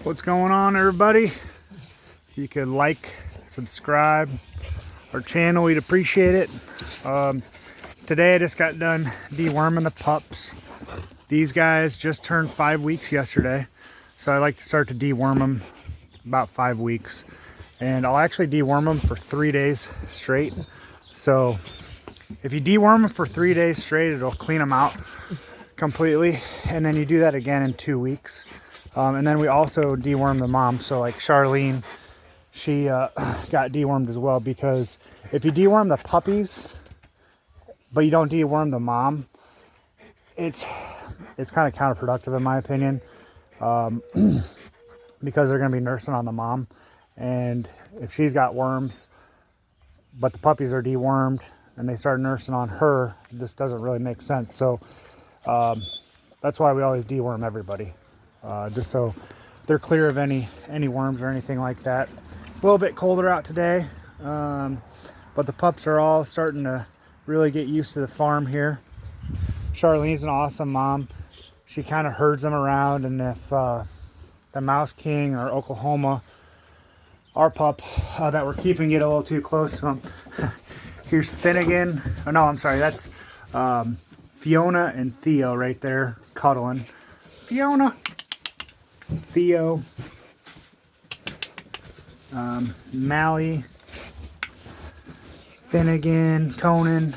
What's going on, everybody? You could like, subscribe our channel, we'd appreciate it. Today I just got done deworming the pups. These guys just turned 5 weeks yesterday, so I like to start to deworm them about 5 weeks, and I'll actually deworm them for 3 days straight. So if you deworm them for 3 days straight, it'll clean them out completely, and then you do that again in 2 weeks. And then we also deworm the mom. So like Charlene, she got dewormed as well, because if you deworm the puppies but you don't deworm the mom, it's kind of counterproductive in my opinion, because they're going to be nursing on the mom, and if she's got worms but the puppies are dewormed and they start nursing on her, this doesn't really make sense. So that's why we always deworm everybody, just so they're clear of any worms or anything like that. It's a little bit colder out today, but the pups are all starting to really get used to the farm here. Charlene's an awesome mom. She kind of herds them around, and if the Mouse King or Oklahoma, our pup that we're keeping, get a little too close to him. Here's Finnegan. Oh no, I'm sorry, that's Fiona and Theo right there cuddling. Fiona, Theo, Mally, Finnegan, Conan,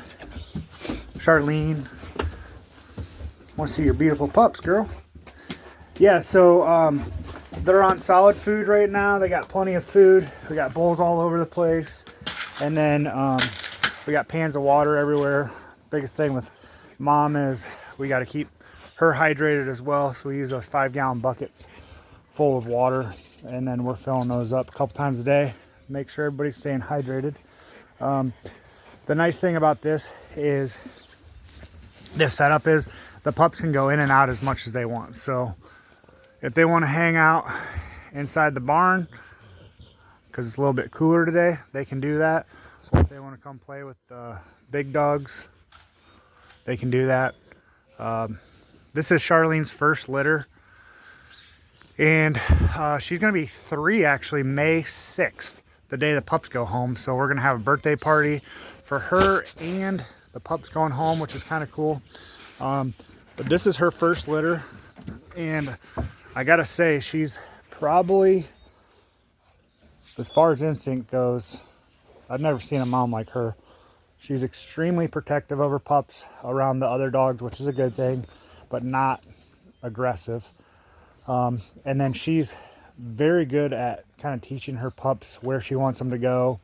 Charlene. Want to see your beautiful pups, girl? Yeah, so they're on solid food right now. They got plenty of food. We got bowls all over the place, and then we got pans of water everywhere. Biggest thing with mom is we got to keep her hydrated as well, so we use those 5-gallon buckets full of water, and then we're filling those up a couple times a day. Make sure everybody's staying hydrated. The nice thing about this setup is the pups can go in and out as much as they want. So if they want to hang out inside the barn because it's a little bit cooler today, they can do that. Or if they want to come play with the big dogs, they can do that. This is Charlene's first litter, and she's going to be 3 actually May 6th, the day the pups go home. So we're going to have a birthday party for her and the pups going home, which is kind of cool. But this is her first litter, and I gotta say, she's probably, as far as instinct goes, I've never seen a mom like her. She's extremely protective of her pups around the other dogs, which is a good thing, but not aggressive. And then she's very good at kind of teaching her pups where she wants them to go.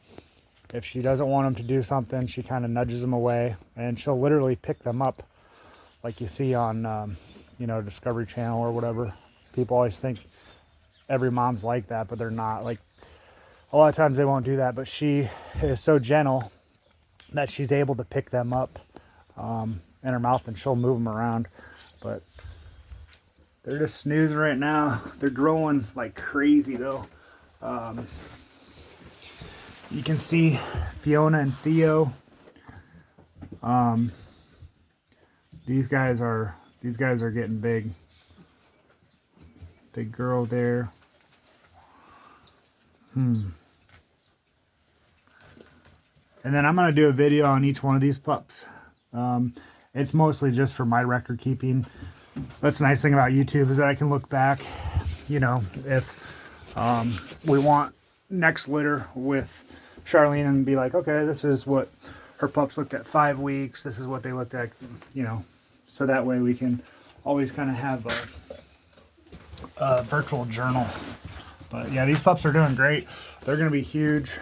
If she doesn't want them to do something, she kind of nudges them away, and she'll literally pick them up like you see on Discovery Channel or whatever. People always think every mom's like that, but they're not. Like, a lot of times they won't do that, but she is so gentle that she's able to pick them up in her mouth, and she'll move them around. But they're just snoozing right now. They're growing like crazy though. You can see Fiona and Theo. These guys are getting big. Big girl there. And then I'm going to do a video on each one of these pups. It's mostly just for my record keeping. That's the nice thing about YouTube, is that I can look back, if we want next litter with Charlene, and be like, okay, this is what her pups looked at 5 weeks. This is what they looked at, so that way we can always kind of have a virtual journal. But yeah, these pups are doing great. They're going to be huge.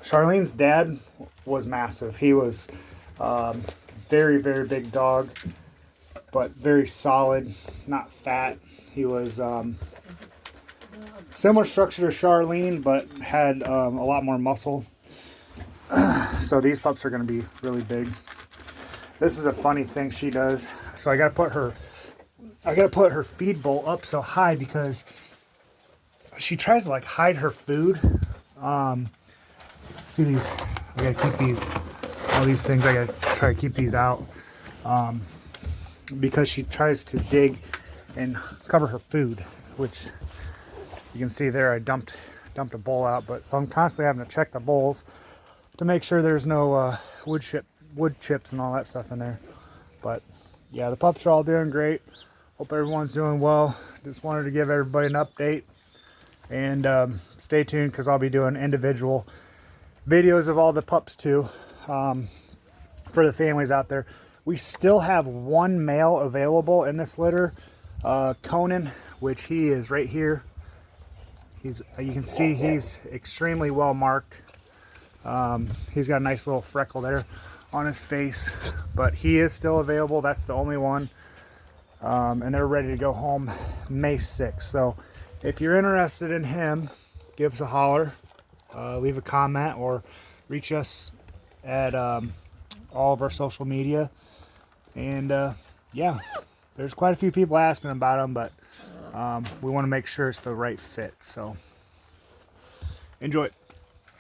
Charlene's dad was massive. He was very, very big dog, but very solid, not fat. He was similar structure to Charlene, but had a lot more muscle. So these pups are going to be really big. This is a funny thing she does. So I got to put her feed bowl up so high, because she tries to like hide her food. See these? I got to keep all these things. I got to try to keep these out, because she tries to dig and cover her food, which you can see there I dumped a bowl out, but so I'm constantly having to check the bowls to make sure there's no wood chips and all that stuff in there. But yeah, the pups are all doing great. Hope everyone's doing well. Just wanted to give everybody an update, and stay tuned because I'll be doing individual videos of all the pups too, for the families out there. We still have one male available in this litter, Conan, which he is right here. You can see he's extremely well marked. He's got a nice little freckle there on his face, but he is still available. That's the only one, and they're ready to go home May 6th. So if you're interested in him, give us a holler, leave a comment, or reach us at all of our social media. And yeah, there's quite a few people asking about him, but we want to make sure it's the right fit. So enjoy it.